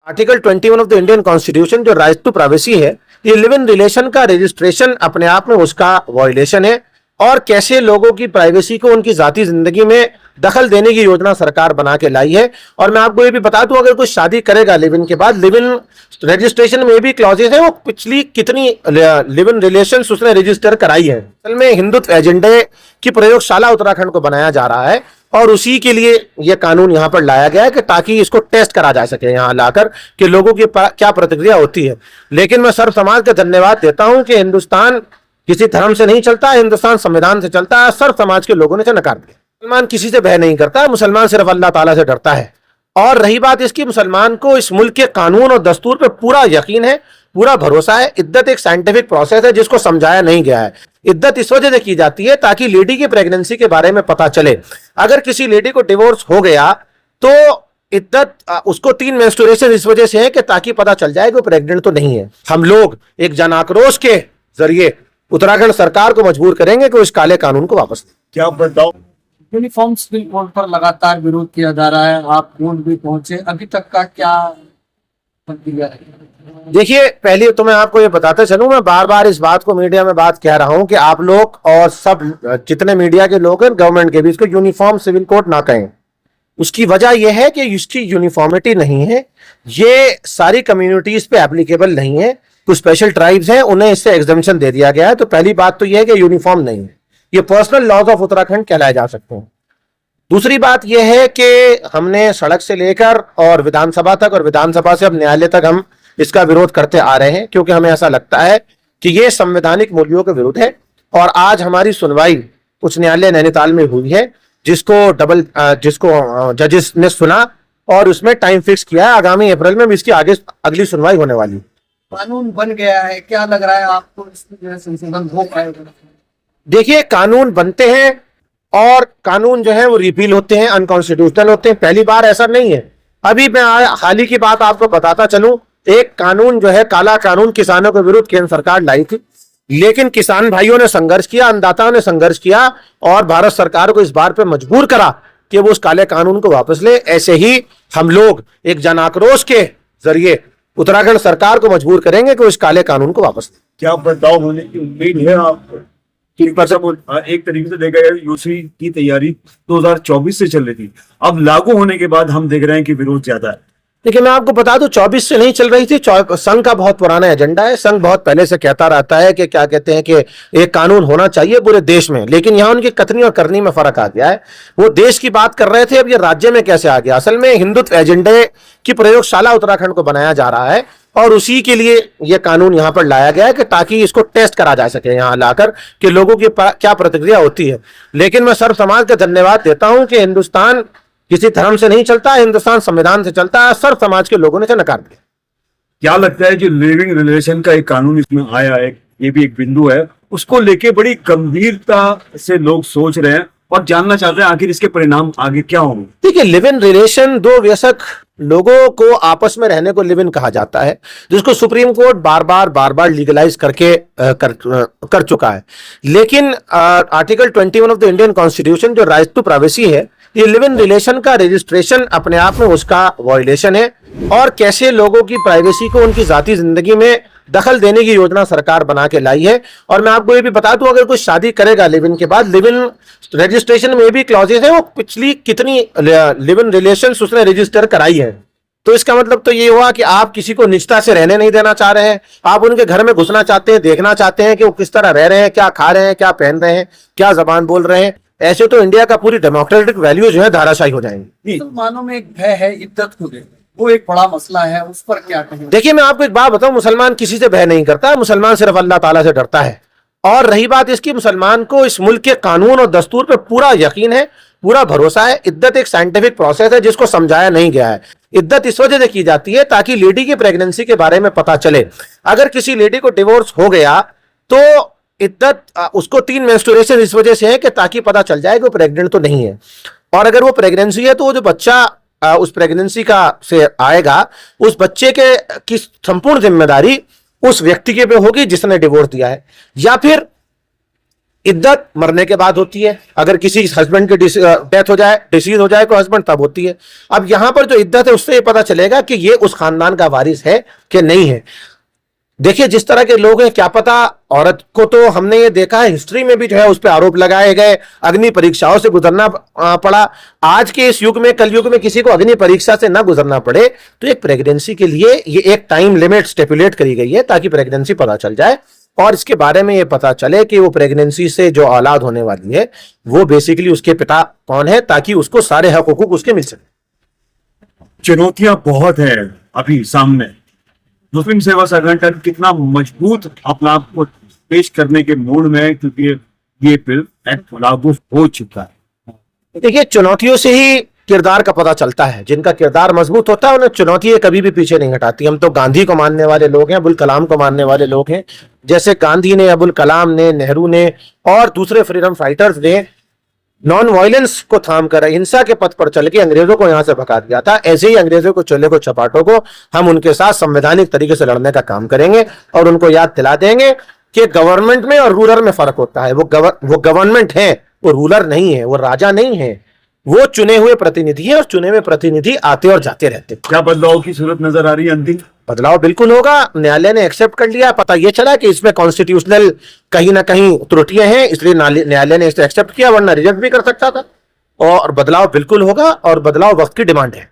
Article 21 of the Indian constitution जो right to privacy है, ये लिव इन रिलेशन का रजिस्ट्रेशन अपने आप में उसका वायलेशन है। और कैसे लोगों की प्राइवेसी को उनकी जाती जिंदगी में दखल देने की योजना सरकार बना के लाई है। और मैं आपको ये भी बता दूं, अगर कोई शादी करेगा लिव इन के बाद, लिव इन रजिस्ट्रेशन में भी क्लॉजेस है, वो पिछली कितनी लिव इन रिलेशन उसने रजिस्टर कराई है। असल में हिंदुत्व एजेंडे की प्रयोगशाला उत्तराखंड को बनाया जा रहा है और उसी के लिए यह कानून यहां पर लाया गया है कि ताकि इसको टेस्ट करा जा सके यहां लाकर कि लोगों की क्या प्रतिक्रिया होती है। लेकिन मैं सर्व समाज का धन्यवाद देता हूं कि हिंदुस्तान किसी धर्म से नहीं चलता, हिंदुस्तान संविधान से चलता है। सर्व समाज के लोगों ने इसे नकार दिया। मुसलमान किसी से भय नहीं करता, मुसलमान सिर्फ अल्लाह ताला से डरता है। और रही बात इसकी, मुसलमान को इस मुल्क के कानून और दस्तूर पे पूरा यकीन है, पूरा भरोसा है। इद्दत एक साइंटिफिक प्रोसेस है जिसको समझाया नहीं गया है। इद्दत इस वजह से की जाती है ताकि लेडी की प्रेगनेंसी के बारे में पता चले। अगर किसी लेडी को डिवोर्स हो गया तो इद्दत उसको 3 मेंस्ट्रुएशन इस वजह से है कि ताकि पता चल जाए कि वो प्रेग्नेंट तो नहीं है। हम लोग एक जन आक्रोश के जरिए उत्तराखंड सरकार को मजबूर करेंगे कि उस काले कानून को वापस दें। क्या बताओ, यूनिफॉर्म सिविल कोड पर लगातार विरोध किया जा रहा है, आप कोर्ट भी पहुंचे, अभी तक का क्या प्रतिक्रिया है? देखिए, पहले तो मैं आपको ये बताते चलूं, मैं बार बार इस बात को मीडिया में बात कह रहा हूं कि आप लोग और सब जितने मीडिया के लोग हैं गवर्नमेंट के भी इसको यूनिफॉर्म सिविल कोड ना कहें। उसकी वजह यह है कि इसकी यूनिफॉर्मिटी नहीं है, ये सारी कम्युनिटीज पे एप्लीकेबल नहीं है। कुछ स्पेशल ट्राइब्स हैं, उन्हें इससे एग्जम्पशन दे दिया गया है। तो पहली बात तो यह है कि यूनिफॉर्म नहीं है, ये पर्सनल लॉज ऑफ उत्तराखंड कहलाए जा सकते हैं। दूसरी बात यह है कि हमने सड़क से लेकर और विधानसभा तक और विधानसभा से अब न्यायालय तक हम इसका विरोध करते आ रहे हैं, क्योंकि हमें ऐसा लगता है कि यह संवैधानिक मूल्यों के विरुद्ध है। और आज हमारी सुनवाई उच्च न्यायालय नैनीताल में हुई है, जिसको जजेस ने सुना और उसमें टाइम फिक्स किया है। आगामी अप्रैल में इसकी आगे अगली सुनवाई होने वाली। कानून बन गया है, क्या लग रहा है आपको इसमें जो है संशोधन हो पाएगा? देखिए, कानून बनते हैं और कानून जो है वो रिपील होते हैं, अनकॉन्स्टिट्यूशनल होते हैं। पहली बार ऐसा नहीं है। अभी मैं हाल ही की बात आपको बताता चलूं, एक कानून जो है काला कानून किसानों के विरुद्ध केंद्र सरकार लाई थी, लेकिन किसान भाइयों ने संघर्ष किया, अन्नदाताओं ने संघर्ष किया और भारत सरकार को इस बार पे मजबूर करा कि वो उस काले कानून को वापस ले। ऐसे ही हम लोग एक जन आक्रोश के जरिए उत्तराखंड सरकार को मजबूर करेंगे कि उस काले कानून को वापस ले। क्या बदलाव होने की उम्मीद है आपको? एक तरीके से देखा जाए यूसी की तैयारी 2024 से चल रही थी, अब लागू होने के बाद हम देख रहे हैं कि विरोध ज्यादा है। देखिए, मैं आपको बता दूं, 24 से नहीं चल रही थी। संघ का बहुत पुराना एजेंडा है। संघ बहुत पहले से कहता रहता है कि क्या कहते हैं कि एक कानून होना चाहिए पूरे देश में, लेकिन यहां उनकी कथनी और करनी में फर्क आ गया है। वो देश की बात कर रहे थे, अब ये राज्य में कैसे आ गया। असल में हिंदुत्व एजेंडे की प्रयोगशाला उत्तराखंड को बनाया जा रहा है और उसी के लिए यह कानून यहां पर लाया गया है कि ताकि इसको टेस्ट करा जा सके यहां लाकर कि लोगों की क्या प्रतिक्रिया होती है। लेकिन मैं सर्व समाज का धन्यवाद देता हूं कि हिंदुस्तान किसी धर्म से नहीं चलता, हिंदुस्तान संविधान से चलता है। सर्व समाज के लोगों ने इसे नकार दिया। क्या लगता है जो लिविंग रिलेशन का एक कानून इसमें आया है, ये भी एक बिंदु है, उसको लेके बड़ी गंभीरता से लोग सोच रहे हैं और जानना चाहते हैं आखिर इसके परिणाम आगे क्या होंगे। देखिए, लिव इन रिलेशन, दो वयस्क लोगों को आपस में रहने को लिव इन कहा जाता है, जिसको सुप्रीम कोर्ट बार बार लीगलाइज करके कर चुका है। लेकिन article 21 of the Indian constitution जो राइट टू प्राइवेसी है, ये लिव इन रिलेशन का रजिस्ट्रेशन अपने आप में उसका वायलेशन है। और कैसे लोगों की प्राइवेसी को उनकी जाती जिंदगी में दखल देने की योजना सरकार बना के लाई है। और मैं आपको ये भी बता दूं, अगर कोई शादी करेगा लिव इन के बाद, लिव इन रजिस्ट्रेशन में भी क्लॉजेस है, वो पिछली कितनी लिव इन रिलेशन उसने रजिस्टर कराई है। तो इसका मतलब तो ये हुआ कि आप किसी को निजता से रहने नहीं देना चाह रहे हैं, आप उनके घर में घुसना चाहते हैं, देखना चाहते हैं कि वो किस तरह रह रहे हैं, क्या खा रहे हैं, क्या पहन रहे हैं, क्या जबान बोल रहे हैं। ऐसे तो इंडिया का पूरी डेमोक्रेटिक वैल्यू जो है धाराशायी हो जाएंगी। मुसलमानों में एक भय है इद्दत को लेकर, वो एक बड़ा मसला है, उस पर क्या कहें? देखिए, मैं आपको एक बात बताऊं, मुसलमान किसी से भय नहीं करता, मुसलमान सिर्फ अल्लाह ताला से डरता है। और रही बात इसकी, मुसलमान को इस मुल्क के कानून और दस्तूर पे पूरा यकीन है, पूरा भरोसा है। इद्दत एक साइंटिफिक प्रोसेस है जिसको समझाया नहीं गया है। इद्दत इस वजह से की जाती है ताकि लेडी की प्रेगनेंसी के बारे में पता चले। अगर किसी लेडी को डिवोर्स हो गया तो इद्दत उसको 3 मेंस्ट्रुएशन इस वजह से है कि ताकि पता चल जाए कि वो प्रेग्नेंट तो नहीं है। और अगर वो प्रेगनेंसी है तो वो जो बच्चा उस प्रेगनेंसी का से आएगा, उस बच्चे के की संपूर्ण जिम्मेदारी उस व्यक्ति के पे होगी जिसने डिवोर्स दिया है। या फिर इद्दत मरने के बाद होती है, अगर किसी हस्बैंड की डेथ हो जाए, डिसीज हो जाए कोई हस्बैंड, तब होती है। अब यहां पर जो इद्दत है उससे ये पता चलेगा कि ये उस खानदान का वारिस है कि नहीं है। देखिए जिस तरह के लोग हैं, क्या पता औरत को, तो हमने ये देखा है हिस्ट्री में भी जो है उस पर आरोप लगाए गए, अग्नि परीक्षाओं से गुजरना पड़ा। आज के इस युग में, कलयुग में किसी को अग्नि परीक्षा से ना गुजरना पड़े, तो एक प्रेगनेंसी के लिए ये एक टाइम लिमिट स्टेपुलेट करी गई है ताकि प्रेगनेंसी पता चल जाए और इसके बारे में ये पता चले कि वो प्रेगनेंसी से जो औलाद होने वाली है वो बेसिकली उसके पिता कौन है, ताकि उसको सारे हक हुकूक उसके मिल सके। चुनौतियां बहुत है अभी सामने। मुस्लिम सेवा संगठन कितना मजबूत अपना आप को पेश करने के मूड में है, क्योंकि ये बिल एक्ट लागू हो चुका है। देखिए चुनौतियों से ही किरदार का पता चलता है। जिनका किरदार मजबूत होता है उन्हें चुनौतियां कभी भी पीछे नहीं हटाती। हम तो गांधी को मानने वाले लोग हैं, अबुल कलाम को मानने वाले लोग हैं। जैसे गांधी ने, अबुल कलाम ने, नेहरू ने और दूसरे फ्रीडम फाइटर्स ने नॉन वायलेंस को थाम कर अहिंसा के पथ पर चल के अंग्रेजों को यहां से भगा दिया था, ऐसे ही अंग्रेजों को, चोले को, चपाटों को हम उनके साथ संवैधानिक तरीके से लड़ने का काम करेंगे और उनको याद दिला देंगे कि गवर्नमेंट में और रूलर में फर्क होता है। वो गवर्नमेंट है, वो रूलर नहीं है, वो राजा नहीं है, वो चुने हुए प्रतिनिधि है और चुने हुए प्रतिनिधि आते और जाते रहते। क्या बदलाव की सूरत नजर आ रही है? अंतिम बदलाव बिल्कुल होगा। न्यायालय ने एक्सेप्ट कर लिया, पता ये चला कि इसमें कॉन्स्टिट्यूशनल कहीं ना कहीं त्रुटियां हैं, इसलिए न्यायालय ने इसे एक्सेप्ट किया, वरना रिजेक्ट भी कर सकता था। और बदलाव बिल्कुल होगा और बदलाव वक्त की डिमांड है।